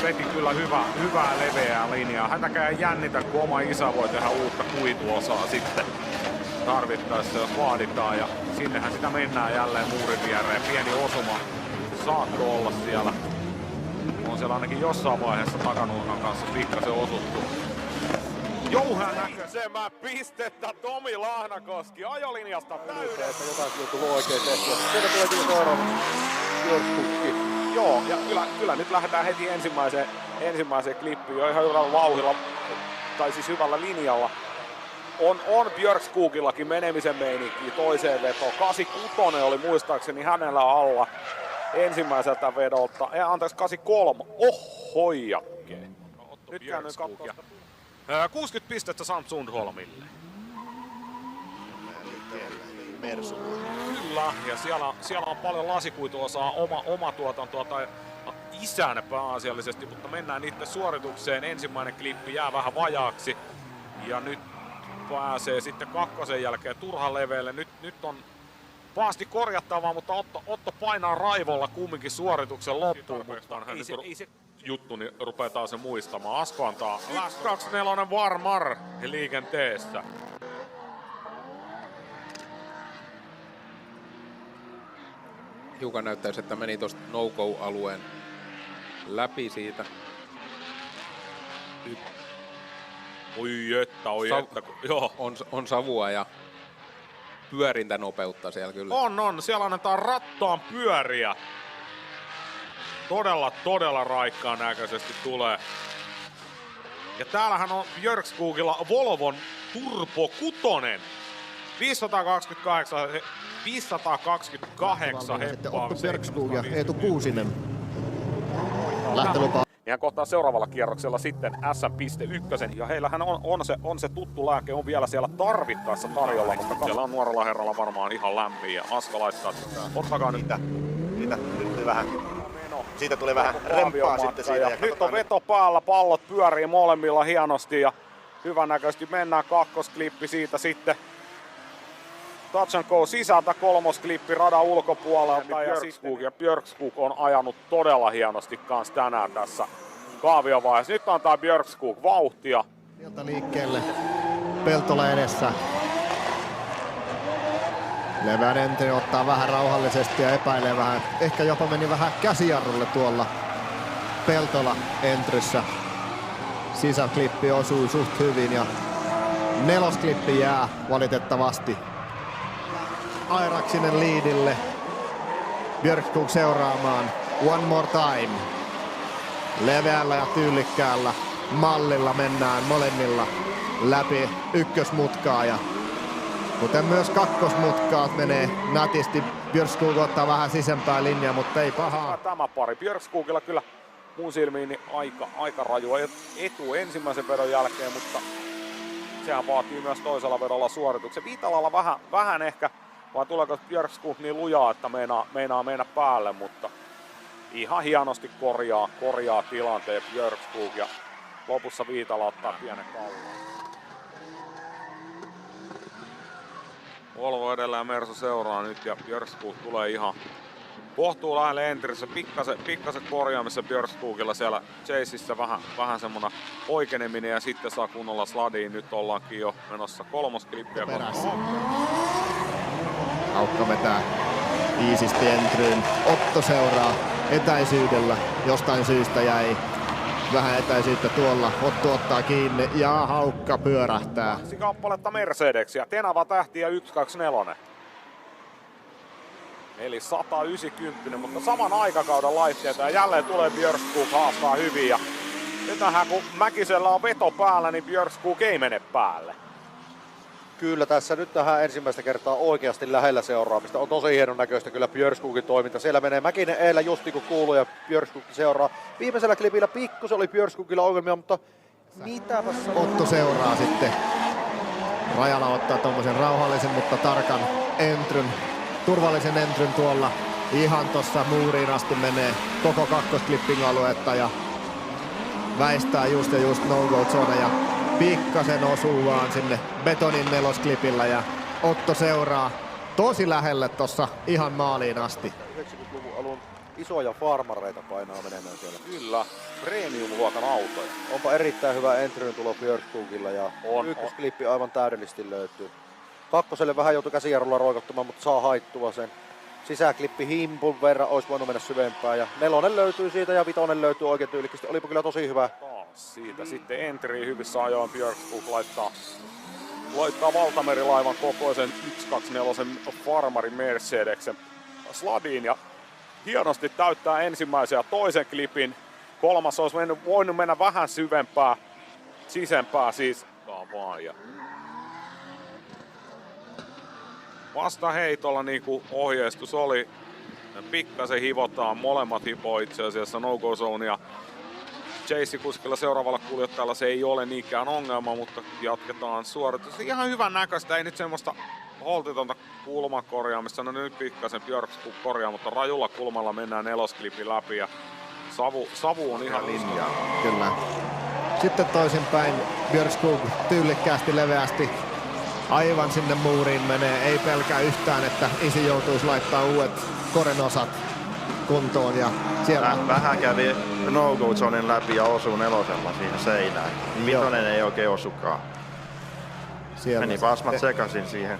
veti kyllä hyvää leveää linjaa. Häntäkään ei jännitä, kun oma isä voi tehdä uutta kuituosaa sitten tarvittaessa, jos vaaditaan. Ja sinnehän sitä mennään jälleen muurin viereen. Pieni osuma saatto olla siellä. On siellä ainakin jossain vaiheessa takanurkan kanssa pikkasen osuttu. Jouhän näköisemään pistettä Tomi Lahnakoski ajolinjasta täydessä. Että jotain kyllä tullut oikein tehtyä. Sieltä tulee seuraava Björkskukki. Joo, ja kyllä nyt lähdetään heti ensimmäiseen klippiin jo ihan hyvällä vauhdilla, tai siis hyvällä linjalla. On Björkskukillakin menemisen meininkiä toiseen vetoon. 86 oli muistaakseni hänellä alla ensimmäiseltä vedolta. Anteeksi, 83. Ohoijakke. Nyt käännyin katsoa. 60 pistettä Sant Sundholmille. Mersu. Kyllä, ja siellä on paljon lasikuituosaa, oma tuotantoa tai isän pääasiallisesti, mutta mennään niiden suoritukseen. Ensimmäinen klippi jää vähän vajaaksi ja nyt pääsee sitten kakkosen jälkeen turhan leveelle. Nyt on pahasti korjattavaa, mutta Otto painaa raivolla kumminkin suorituksen loppuun, mutta ei se juttu, niin rupeaa se muistamaan. Asko antaa 24 Varmar liikenteessä. Hiukan näyttäisi, että meni tuosta no-go-alueen läpi siitä. Oi että. Joo. On savua ja pyörintänopeutta siellä kyllä. On. Siellä annetaan rattaan pyöriä. Todella raikkaan näköisesti tulee. Ja täällähän on Björkskukilla Volvon Turbo 6. 528 heppaa. Otto Björkskuk ja Eetu Kuusinen. Lähtölupa. Ihan kohtaa seuraavalla kierroksella sitten SM.1. Ja heillähän on se tuttu lääke, on vielä siellä tarvittaessa tarjolla, mutta siellä on nuorella herralla varmaan ihan lämmin. Ja Aska laittaa, ottakaa nyt. Siitä tuli vähän rempaa sitten siitä. Nyt on veto päällä, pallot pyörii molemmilla hienosti ja hyvänäköisesti mennään kakkosklippi siitä sitten. Touch and Go sisältä, kolmosklippi radan ulkopuolelta ja Björkskuk on ajanut todella hienosti kans tänään tässä kaaviovaiheessa. Nyt antaa Björkskuk vauhtia. Sieltä liikkeelle, Peltola edessä. Leveän entry ottaa vähän rauhallisesti ja epäilee vähän. Ehkä jopa meni vähän käsijarrulle tuolla Peltola entryssä. Sisäklippi osui suht hyvin ja nelosklippi jää valitettavasti Airaksinen liidille. Björkskuk seuraamaan. One more time. Leveällä ja tyylikkäällä mallilla mennään molemmilla läpi ykkösmutkaa ja kuten myös kakkosmutkaat menee nätisti. Björkskuk ottaa vähän sisempää linjaa, mutta ei pahaa. Tämä pari. Björkskukilla kyllä mun silmiin niin aika raju etu ensimmäisen vedon jälkeen, mutta sehän vaatii myös toisella vedolla suorituksen. Viitalalla vähän ehkä, vai tuleeko Björkskuk niin lujaa, että meinaa mennä päälle, mutta ihan hienosti korjaa tilanteen Björkskuk ja lopussa Viitala ottaa pienen kaulan. Volvo edellä ja Mersu seuraa nyt ja Björkskuk tulee ihan kohtuu lähelle entrissä. Pikkasen korjaamissa Björkskukilla siellä chaseissa vähän semmonen oikeneminen ja sitten saa kunnolla sladiin. Nyt ollaankin jo menossa kolmosklippiä. Haukka vetää iisisti entryyn. Otto seuraa etäisyydellä. Jostain syystä jäi vähän etäisyyttä tuolla. Otto ottaa kiinni ja Haukka pyörähtää. 2 kappaletta Mercedeksiä. Tenava tähti ja 124. Eli 190, mutta saman aikakauden laitteita ja jälleen tulee Björkskuk haastaa hyvin. Ja nytähän kun Mäkisellä on veto päällä, niin Björkskuk ei mene päälle. Kyllä tässä nyt tähän ensimmäistä kertaa oikeasti lähellä seuraamista. On tosi hienon näköistä kyllä Björkskukin toiminta. Siellä menee Mäkinen eellä just niin kuin kuuluu ja Björkskuk seuraa. Viimeisellä klipillä pikkusen oli Björkskukilla ongelmia, mutta mitäpä Otto seuraa sitten. Rajala ottaa tommosen rauhallisen, mutta tarkan entryn. Turvallisen entryn tuolla. Ihan tossa muuriin asti menee koko kakkosklipping aluetta ja väistää just no-go zone ja pikkasen osuu vaan sinne betonin nelosklipillä ja Otto seuraa tosi lähelle tossa ihan maaliin asti. 90-luvun alun isoja farmareita painaa menemään siellä. Kyllä, premium-luokan autoja. Onpa erittäin hyvä entryn tulo Björkskogilla ja ykkösklippi aivan täydellisesti löytyy. Kakkoselle vähän joutui käsijarrulla roikottamaan, mutta saa haittua sen. Sisäklippi himpun verran, olisi voinut mennä syvempään ja nelonen löytyy siitä ja vitonen löytyy oikein tyylikkästi. Olipa kyllä tosi hyvä. Siitä sitten entry hyvissä ajoin Björkskog laittaa valtamerilaivan kokoisen 124 farmari Mercedeksen sladiin ja hienosti täyttää ensimmäisen ja toisen klipin. Kolmas olisi voinut mennä vähän syvempää, sisempää siis. Vaan ja vasta heitolla niin kuin ohjeistus oli. Pikkasen hivotaan, molemmat hipoo itse asiassa no-go zone ja Chase-kuskilla seuraavalla kuljettajalla se ei ole niinkään ongelma, mutta jatketaan suoritus. Ihan hyvän näköistä, ei nyt semmoista holtitonta kulmakorjaamista. No nyt pikkasen Björkskog korjaa, mutta rajulla kulmalla mennään nelosklipin läpi ja savu on ihan linjaa. Kyllä. Sitten toisinpäin Björkskog tyylikkäästi, leveästi aivan sinne muuriin menee. Ei pelkää yhtään, että isi joutuisi laittaa uudet korenosat kuntoon ja siellä vähän kävi no-go zonen läpi ja osuu nelosella siihen seinään. Vitonen ei oikein osukaan. siellä meni pasmat sekaisin siihen.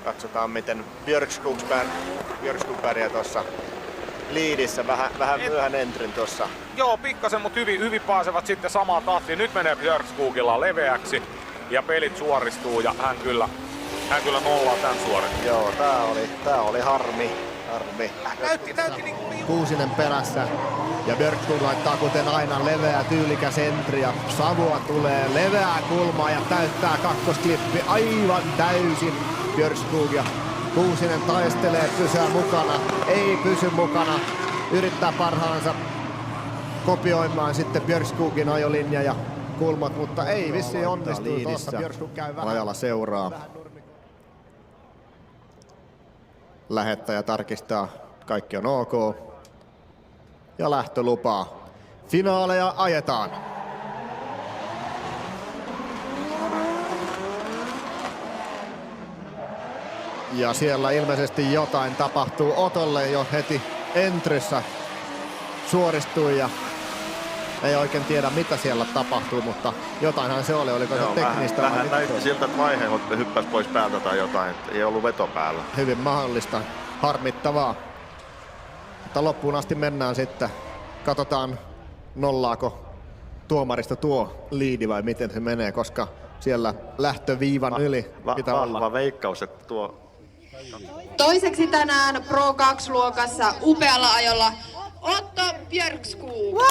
Katsotaan miten Björkskog pärjää tuossa liidissä. Vähän myöhän entryn tuossa. Joo, pikkasen, mutta hyvin pääsevät sitten samaan tahtiin. Nyt menee Björkskogilla leveäksi ja pelit suoristuu ja hän kyllä nollaa tän suorituksen. Joo, tää oli harmi. Näytti niinku Kuusinen perässä ja Björkskog laittaa kuten aina leveä tyylikäs entri ja savua tulee leveää kulmaa ja täyttää kakkosklippi aivan täysin Björkskog ja Kuusinen taistelee, pysyä mukana, ei pysy mukana, yrittää parhaansa kopioimaan sitten Björkskogin ajolinja ja kulmat, mutta ei vissiin onnistuu tuossa. Björkskog käy vähän. Rajala seuraa. Lähettäjä tarkistaa, kaikki on ok. Ja lähtölupaa. Finaaleja ajetaan. Ja siellä ilmeisesti jotain tapahtuu Otolle jo heti entryssä. Suoristui ja ei oikein tiedä mitä siellä tapahtuu, mutta jotainhan se oli. Oliko se teknistä? Vähän näytti siltä, että vaiheella hyppäsi pois päältä tai jotain, että ei ollut veto päällä. Hyvin mahdollista. Harmittavaa. Mutta loppuun asti mennään sitten. Katsotaan nollaako tuomarista tuo liidi vai miten se menee, koska siellä lähtöviivan yli pitää olla. Vahva veikkaus, että tuo... Toiseksi tänään Pro 2-luokassa upealla ajolla Otto Björkskog.